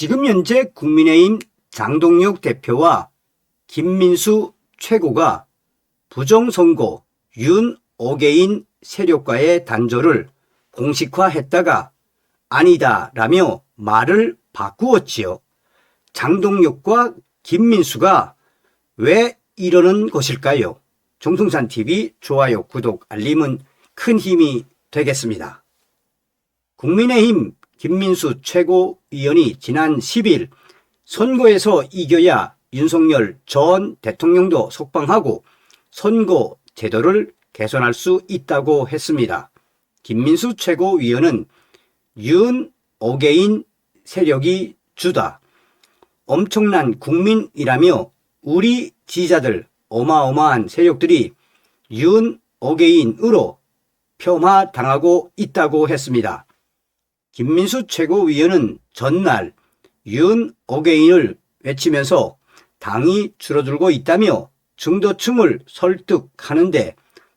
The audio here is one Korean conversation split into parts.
지금 현재 국민의힘 장동혁 대표와 김민수 최고가 부정선거 윤 5개인 세력과의 단절을 공식화했다가 아니다라며 말을 바꾸었지요. 장동혁과 김민수가 왜 이러는 것일까요? 정통산TV 좋아요, 구독, 알림은 큰 힘이 되겠습니다. 국민의힘 김민수 최고위원이 지난 10일 선거에서 이겨야 윤석열 전 대통령도 석방하고 선거 제도를 개선할 수 있다고 했습니다. 김민수 최고위원은 윤 5개인 세력이 주다. 엄청난 국민이라며 우리 지지자들 어마어마한 세력들이 윤 5개인으로 폄하당하고 있다고 했습니다. 김민수 최고위원은 전날 윤 5개인을 외치면서 당이 줄어들고 있다며 중도층을 설득하는데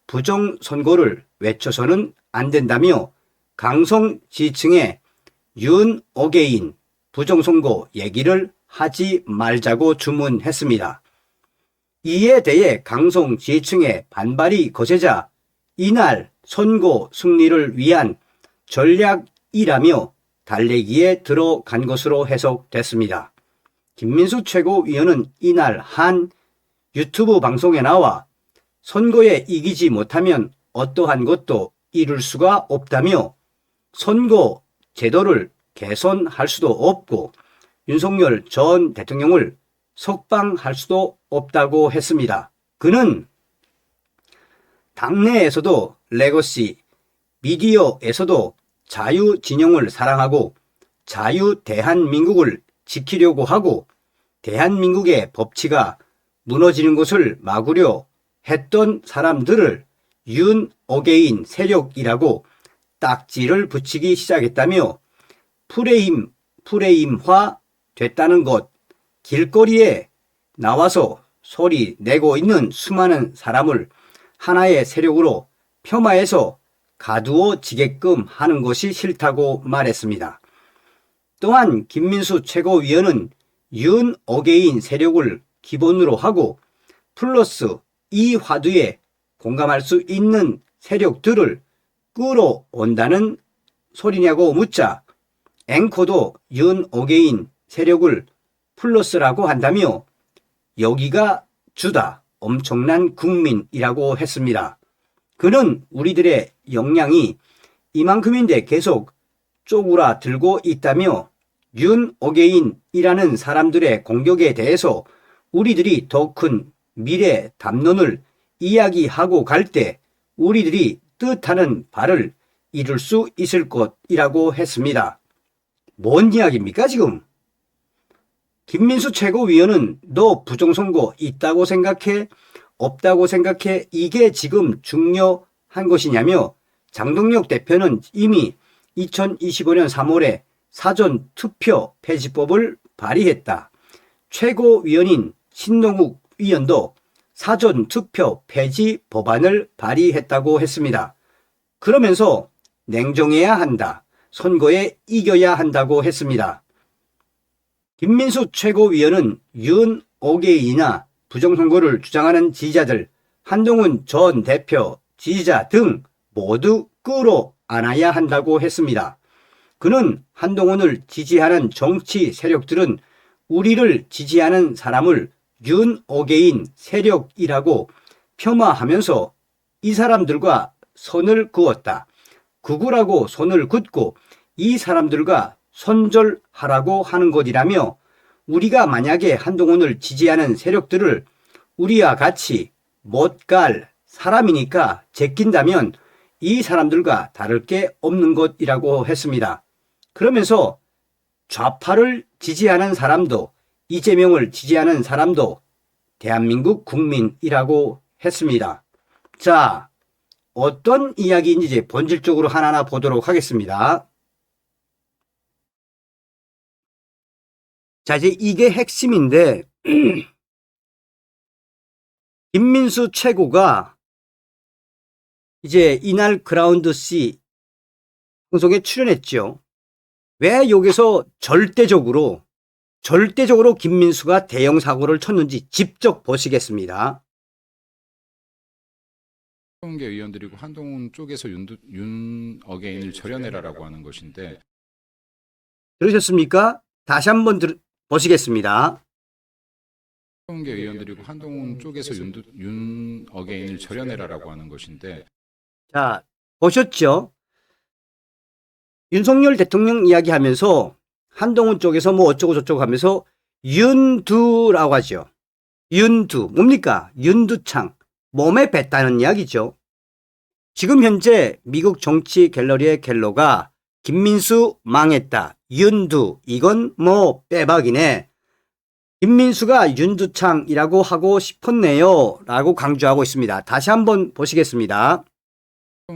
부정선거를 외쳐서는 안 된다며 강성 지지층에 윤 5개인 부정선거 얘기를 하지 말자고 주문했습니다. 이에 대해 강성 지지층의 반발이 거세자 이날 선거 승리를 위한 전략이라며 달래기에 들어간 것으로 해석됐습니다. 김민수 최고위원은 이날 한 유튜브 방송에 나와 선거에 이기지 못하면 어떠한 것도 이룰 수가 없다며 선거 제도를 개선할 수도 없고 윤석열 전 대통령을 석방할 수도 없다고 했습니다. 그는 당내에서도 레거시, 미디어에서도 자유 진영을 사랑하고 자유 대한민국을 지키려고 하고 대한민국의 법치가 무너지는 것을 막으려 했던 사람들을 윤 5개인 세력이라고 딱지를 붙이기 시작했다며 프레임화 됐다는 것, 길거리에 나와서 소리 내고 있는 수많은 사람을 하나의 세력으로 폄하해서 가두어지게끔 하는 것이 싫다고 말했습니다. 또한 김민수 최고위원은 윤 5개인 세력을 기본으로 하고 플러스 이 화두에 공감할 수 있는 세력들을 끌어온다는 소리냐고 묻자 앵커도 윤 5개인 세력을 플러스라고 한다며 여기가 주다, 엄청난 국민이라고 했습니다. 그는 우리들의 역량이 이만큼인데 계속 쪼그라들고 있다며 윤 5개인이라는 사람들의 공격에 대해서 우리들이 더 큰 미래 담론을 이야기하고 갈 때 우리들이 뜻하는 바를 이룰 수 있을 것이라고 했습니다. 뭔 이야기입니까 지금? 김민수 최고위원은 너 부정선거 있다고 생각해? 없다고 생각해? 이게 지금 중요한 것이냐며 장동혁 대표는 이미 2025년 3월에 사전투표 폐지법을 발의했다. 최고위원인 신동욱 위원도 사전투표 폐지 법안을 발의했다고 했습니다. 그러면서 냉정해야 한다. 선거에 이겨야 한다고 했습니다. 김민수 최고위원은 윤 5개인이나 부정선거를 주장하는 지지자들, 한동훈 전 대표 지지자 등 모두 끌어안아야 한다고 했습니다. 그는 한동훈을 지지하는 정치 세력들은 우리를 지지하는 사람을 윤 5개인 세력이라고 폄하하면서 이 사람들과 선을 그었다. 극우라고 선을 긋고 이 사람들과 손절하라고 하는 것이라며 우리가 만약에 한동훈을 지지하는 세력들을 우리와 같이 못 갈 사람이니까 제낀다면 이 사람들과 다를 게 없는 것이라고 했습니다. 그러면서 좌파를 지지하는 사람도 이재명을 지지하는 사람도 대한민국 국민이라고 했습니다. 자, 어떤 이야기인지 이제 본질적으로 하나하나 보도록 하겠습니다. 자, 이제 이게 핵심인데 김민수 최고가 이제 이날 그라운드 C 방송에 출연했죠. 왜 여기서 절대적으로 절대적으로 김민수가 대형 사고를 쳤는지 직접 보시겠습니다. 개 의원들이고 한동훈 쪽에서 윤 어게인을 절여내라라고 하는 것인데 들으셨습니까? 다시 한번 보시겠습니다. 개 의원들이고 한동훈 쪽에서 윤 어게인을 절여내라라고 하는 것인데 자, 보셨죠? 윤석열 대통령 이야기하면서 한동훈 쪽에서 뭐 어쩌고 저쩌고 하면서 윤두라고 하죠. 윤두. 뭡니까? 윤두창. 몸에 뱉다는 이야기죠. 지금 현재 미국 정치 갤러리의 갤러가 김민수 망했다. 윤두. 이건 뭐 빼박이네. 김민수가 윤두창이라고 하고 싶었네요. 라고 강조하고 있습니다. 다시 한번 보시겠습니다.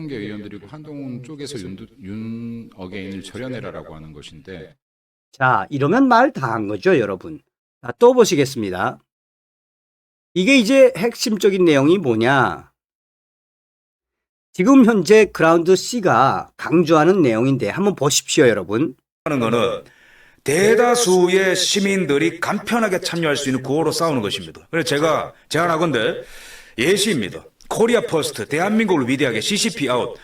개 의원들이고 한동훈 쪽에서 윤 어게인을 절여내라라고 하는 것인데 자, 이러면 말 다 한 거죠, 여러분. 자, 또 보시겠습니다. 이게 이제 핵심적인 내용이 뭐냐. 지금 현재 그라운드 C가 강조하는 내용인데 한번 보십시오, 여러분. 하는 거는 대다수의 시민들이 간편하게 참여할 수 있는 구호로 싸우는 것입니다. 그래서 제가 제안하건대 예시입니다. 코리아 퍼스트, 대한민국을 위대하게, CCP 아웃,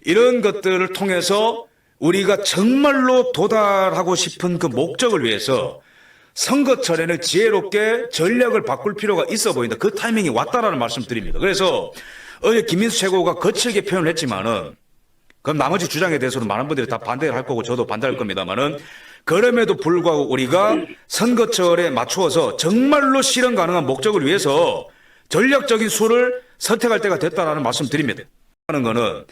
이런 것들을 통해서 우리가 정말로 도달하고 싶은 그 목적을 위해서 선거철에는 지혜롭게 전략을 바꿀 필요가 있어 보인다. 그 타이밍이 왔다라는 말씀 드립니다. 그래서 어제 김민수 최고가 거칠게 표현을 했지만은, 그럼 나머지 주장에 대해서는 많은 분들이 다 반대를 할 거고 저도 반대할 겁니다만은, 그럼에도 불구하고 우리가 선거철에 맞추어서 정말로 실현 가능한 목적을 위해서 전략적인 수를 선택할 때가 됐다라는 말씀 드립니다. 하는 거는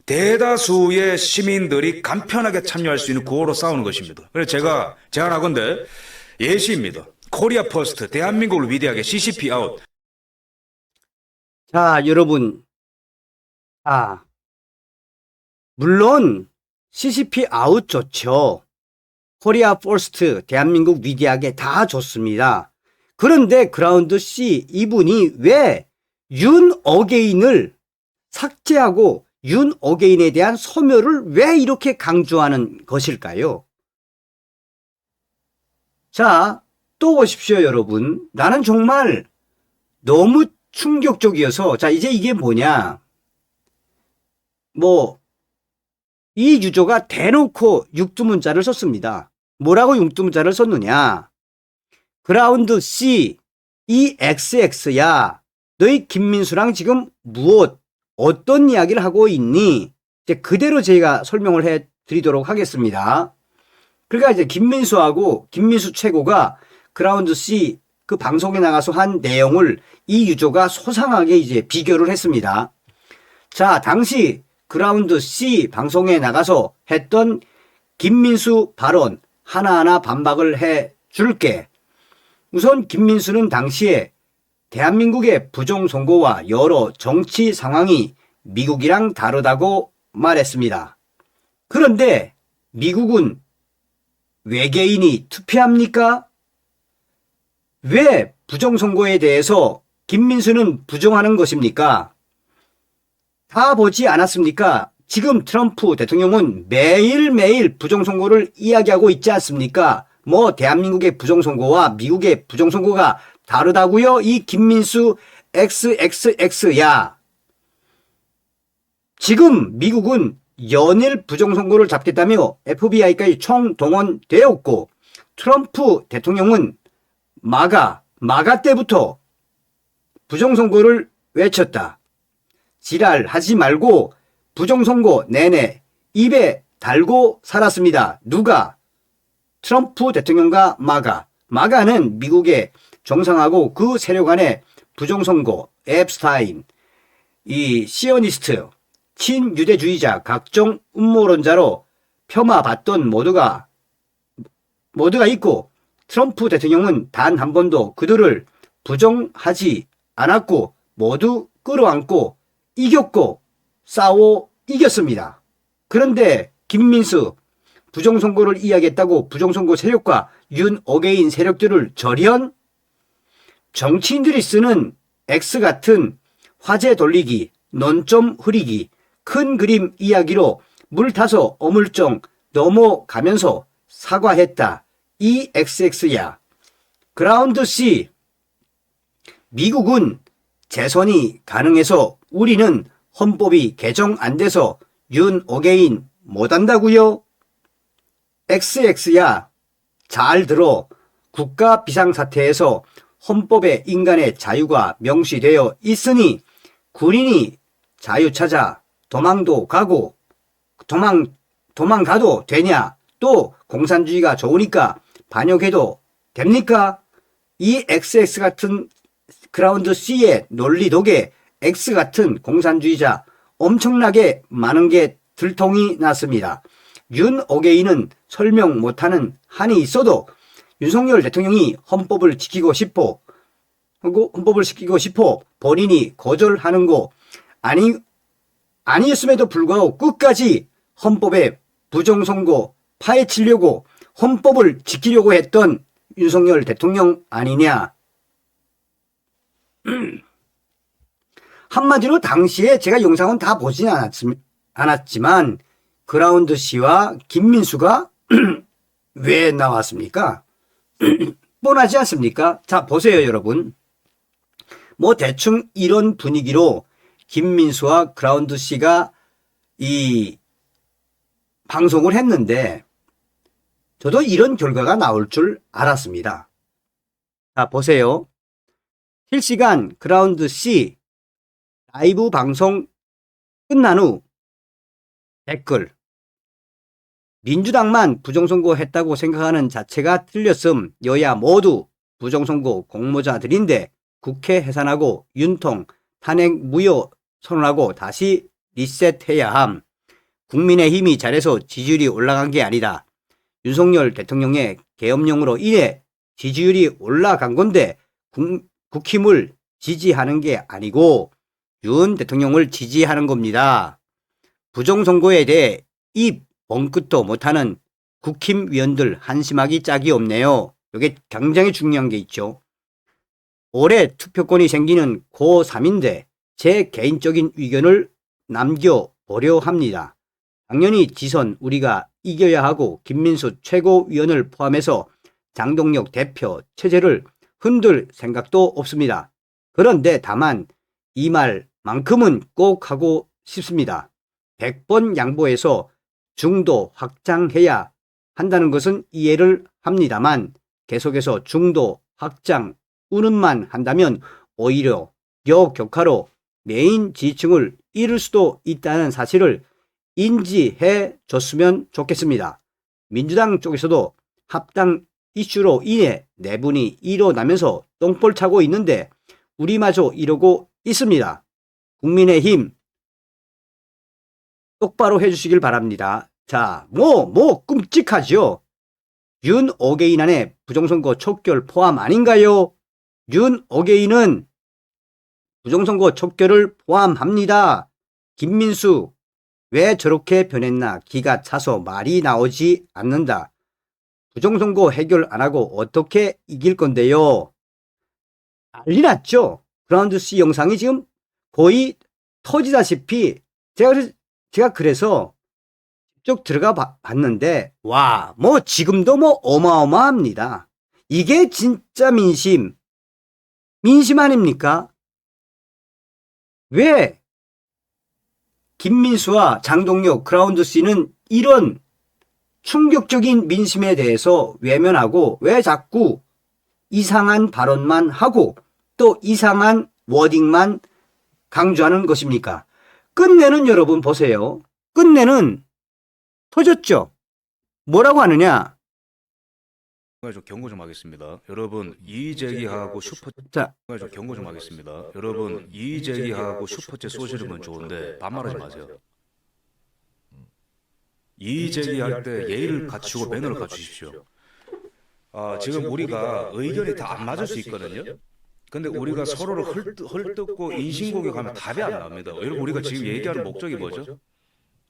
대다수의 시민들이 간편하게 참여할 수 있는 구호로 싸우는 것입니다. 그래서 제가 제안하건대 예시입니다. 코리아 퍼스트, 대한민국을 위대하게, CCP 아웃. 자, 여러분. 물론 CCP 아웃 좋죠. 코리아 퍼스트, 대한민국 위대하게 다 좋습니다. 그런데 그라운드 C 이분이 왜 윤 어게인을 삭제하고 윤 어게인에 대한 소멸을 왜 이렇게 강조하는 것일까요? 자, 또 보십시오, 여러분. 나는 정말 너무 충격적이어서, 자, 이제 이게 뭐냐. 이 유저가 대놓고 육두문자를 썼습니다. 뭐라고 육두문자를 썼느냐. 그라운드 C, 이 XX야. 너희 김민수랑 지금 어떤 이야기를 하고 있니? 이제 그대로 제가 설명을 해 드리도록 하겠습니다. 그러니까 이제 김민수 최고가 그라운드 C 그 방송에 나가서 한 내용을 이 유저가 소상하게 이제 비교를 했습니다. 자, 당시 그라운드 C 방송에 나가서 했던 김민수 발언 하나하나 반박을 해 줄게. 우선 김민수는 당시에 대한민국의 부정선거와 여러 정치 상황이 미국이랑 다르다고 말했습니다. 그런데 미국은 외계인이 투표합니까? 왜 부정선거에 대해서 김민수는 부정하는 것입니까? 다 보지 않았습니까? 지금 트럼프 대통령은 매일매일 부정선거를 이야기하고 있지 않습니까? 대한민국의 부정선거와 미국의 부정선거가 다르다고요? 이 김민수 XXX야. 지금 미국은 연일 부정선거를 잡겠다며 FBI까지 총동원되었고, 트럼프 대통령은 마가 때부터 부정선거를 외쳤다. 지랄하지 말고 부정선거 내내 입에 달고 살았습니다. 누가? 트럼프 대통령과 마가는 미국의 정상하고 그 세력 안에 부정선거, 앱스타인, 이 시어니스트, 친유대주의자, 각종 음모론자로 폄하받던 모두가 있고, 트럼프 대통령은 단 한 번도 그들을 부정하지 않았고 모두 끌어안고 이겼고 싸워 이겼습니다. 그런데 김민수 부정선거를 이야기했다고 부정선거 세력과 윤 어게인 세력들을 절연? 정치인들이 쓰는 X 같은 화제 돌리기, 논점 흐리기, 큰 그림 이야기로 물 타서 어물쩡 넘어가면서 사과했다. EXX야. 그라운드 C. 미국은 재선이 가능해서 우리는 헌법이 개정 안 돼서 윤 어게인 못한다고요? XX야. 잘 들어. 국가 비상사태에서 헌법에 인간의 자유가 명시되어 있으니 군인이 자유 찾아 도망도 가고 도망가도 되냐? 또 공산주의가 좋으니까 반역해도 됩니까? 이 XX 같은 그라운드 C의 논리 덕에 X 같은 공산주의자 엄청나게 많은 게 들통이 났습니다. 윤 어게인은 설명 못하는 한이 있어도 윤석열 대통령이 헌법을 지키고 싶어 본인이 거절하는 거 아니었음에도 불구하고 끝까지 헌법에 부정선거 파헤치려고 헌법을 지키려고 했던 윤석열 대통령 아니냐. 한마디로 당시에 제가 영상은 다 보진 않았지만 그라운드 C와 김민수가 왜 나왔습니까? 뻔하지 않습니까? 자, 보세요, 여러분. 뭐 대충 이런 분위기로 김민수와 그라운드 C가 이 방송을 했는데 저도 이런 결과가 나올 줄 알았습니다. 자, 보세요. 실시간 그라운드 C 라이브 방송 끝난 후 댓글. 민주당만 부정선거 했다고 생각하는 자체가 틀렸음. 여야 모두 부정선거 공모자들인데 국회 해산하고 윤통 탄핵 무효 선언하고 다시 리셋해야 함. 국민의힘이 잘해서 지지율이 올라간 게 아니다. 윤석열 대통령의 계엄령으로 인해 지지율이 올라간 건데 국힘을 지지하는 게 아니고 윤 대통령을 지지하는 겁니다. 부정선거에 대해 입 뻥끗도 못하는 국힘 위원들 한심하기 짝이 없네요. 이게 굉장히 중요한 게 있죠. 올해 투표권이 생기는 고3인데 제 개인적인 의견을 남겨보려 합니다. 당연히 지선 우리가 이겨야 하고 김민수 최고위원을 포함해서 장동혁 대표 체제를 흔들 생각도 없습니다. 그런데 다만 이 말만큼은 꼭 하고 싶습니다. 100번 양보해서 중도 확장해야 한다는 것은 이해를 합니다만 계속해서 중도 확장 운운만 한다면 오히려 역격화로 메인 지지층을 잃을 수도 있다는 사실을 인지해 줬으면 좋겠습니다. 민주당 쪽에서도 합당 이슈로 인해 내분이 일어나면서 똥볼 차고 있는데 우리마저 이러고 있습니다. 국민의힘 똑바로 해주시길 바랍니다. 자, 끔찍하죠. 윤 어게인 안에 부정선거 촉결 포함 아닌가요? 윤 어게인은 부정선거 촉결을 포함합니다. 김민수 왜 저렇게 변했나 기가 차서 말이 나오지 않는다. 부정선거 해결 안 하고 어떻게 이길 건데요? 난리 났죠. 그라운드 C 영상이 지금 거의 터지다시피 제가 그래서 쭉 들어가 봤는데 와, 지금도 어마어마합니다. 이게 진짜 민심 아닙니까? 왜 김민수와 장동혁 그라운드 C는 이런 충격적인 민심에 대해서 외면하고 왜 자꾸 이상한 발언만 하고 또 이상한 워딩만 강조하는 것입니까? 끝내는 여러분 보세요. 끝내는 터졌죠. 뭐라고 하느냐? 좀 경고 좀 하겠습니다. 여러분 이의제기하고 경고 좀 하겠습니다. 여러분 이의제기하고 슈퍼챗 쏘시면 좋은데 반말하지 마세요. 이의제기할 때 예의를 갖추고 매너를 갖추십시오. 지금 우리가 의견이 다 안 맞을 수 있거든요. 근데 우리가 서로를 헐뜯고 인신공격하면 답이 안 나옵니다. 여러분 우리가 지금 얘기하는 목적이 뭐죠?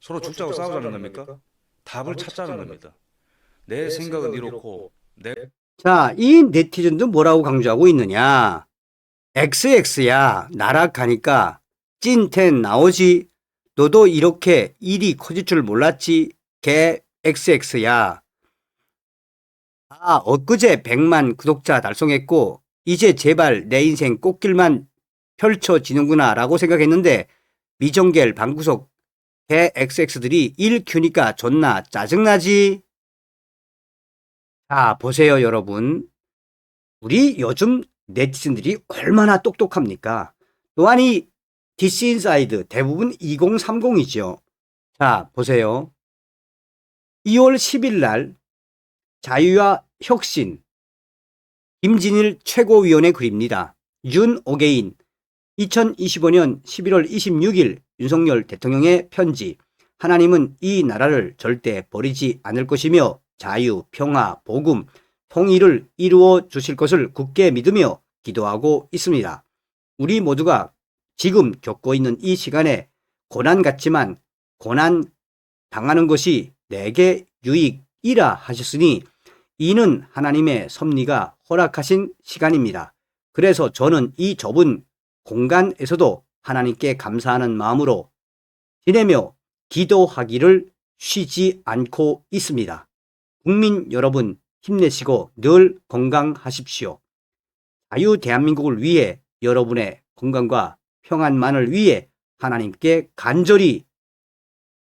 서로 죽자고 싸우자는 겁니까? 답을 찾자는 겁니다. 내 생각은 이렇고 자, 이 네티즌도 뭐라고 강조하고 있느냐? XX야 나락가니까 찐텐 나오지. 너도 이렇게 일이 커질 줄 몰랐지. 개 XX야. 엊그제 100만 구독자 달성했고 이제 제발 내 인생 꽃길만 펼쳐지는구나 라고 생각했는데 미정겔 방구석 개 XX들이 일 큐니까 존나 짜증나지. 자, 보세요 여러분. 우리 요즘 네티즌들이 얼마나 똑똑합니까? 또한 이 디스 인사이드 대부분 2030이죠. 자, 보세요. 2월 10일 날 자유와 혁신 김진일 최고위원의 글입니다. 윤 어게인 2025년 11월 26일 윤석열 대통령의 편지. 하나님은 이 나라를 절대 버리지 않을 것이며 자유, 평화, 복음, 통일을 이루어 주실 것을 굳게 믿으며 기도하고 있습니다. 우리 모두가 지금 겪고 있는 이 시간에 고난 같지만 고난 당하는 것이 내게 유익이라 하셨으니 이는 하나님의 섭리가 허락하신 시간입니다. 그래서 저는 이 좁은 공간에서도 하나님께 감사하는 마음으로 지내며 기도하기를 쉬지 않고 있습니다. 국민 여러분 힘내시고 늘 건강하십시오. 자유 대한민국을 위해 여러분의 건강과 평안만을 위해 하나님께 간절히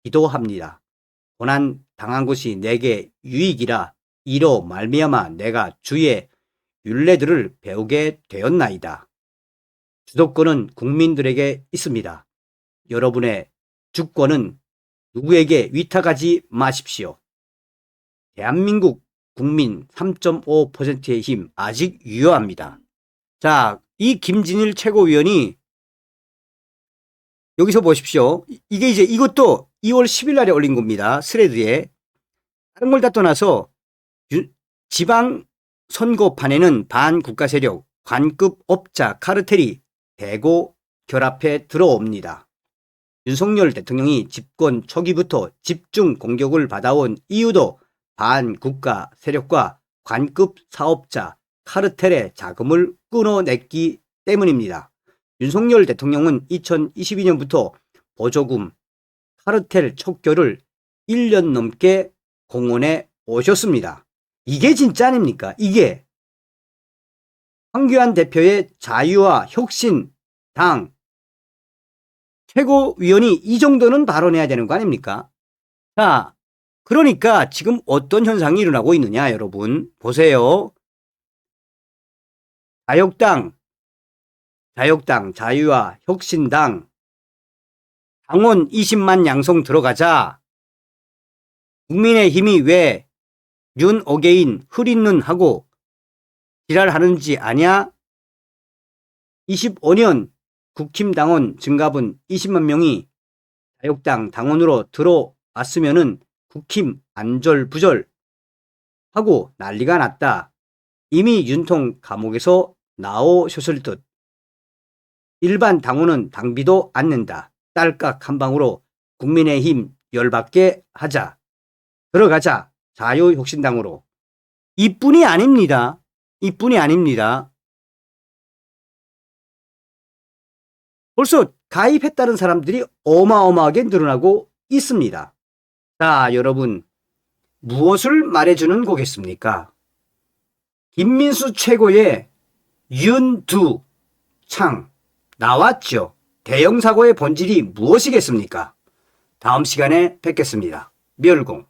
기도합니다. 고난 당한 것이 내게 유익이라 이로 말미암아 내가 주의 율례들을 배우게 되었나이다. 주도권은 국민들에게 있습니다. 여러분의 주권은 누구에게 위탁하지 마십시오. 대한민국 국민 3.5%의 힘 아직 유효합니다. 자, 이 김진일 최고위원이 여기서 보십시오. 이게 이제 이것도 2월 10일 날에 올린 겁니다. 스레드에. 다른 걸 다 떠나서 지방 선거판에는 반국가 세력, 관급 업자 카르텔이 대거 결합해 들어옵니다. 윤석열 대통령이 집권 초기부터 집중 공격을 받아온 이유도 반국가 세력과 관급 사업자 카르텔의 자금을 끊어냈기 때문입니다. 윤석열 대통령은 2022년부터 보조금 카르텔 척결을 1년 넘게 공언해 오셨습니다. 이게 진짜 아닙니까? 이게 황교안 대표의 자유와 혁신당 최고위원이 이 정도는 발언해야 되는 거 아닙니까? 자, 그러니까 지금 어떤 현상이 일어나고 있느냐 여러분 보세요. 자유당, 자유와 혁신당 당원 20만 양성 들어가자. 국민의힘이 왜 윤 어게인 흐린 눈 하고 지랄하는지 아냐? 25년 국힘 당원 증가분 20만 명이 자유당 당원으로 들어왔으면은 국힘 안절부절 하고 난리가 났다. 이미 윤통 감옥에서 나오셨을 듯. 일반 당원은 당비도 안 낸다. 딸깍 한 방으로 국민의힘 열받게 하자. 들어가자. 자유혁신당으로. 이뿐이 아닙니다. 이뿐이 아닙니다. 벌써 가입했다는 사람들이 어마어마하게 늘어나고 있습니다. 자, 여러분 무엇을 말해주는 거겠습니까? 김민수 최고의 윤두창 나왔죠. 대형 사고의 본질이 무엇이겠습니까? 다음 시간에 뵙겠습니다. 멸공.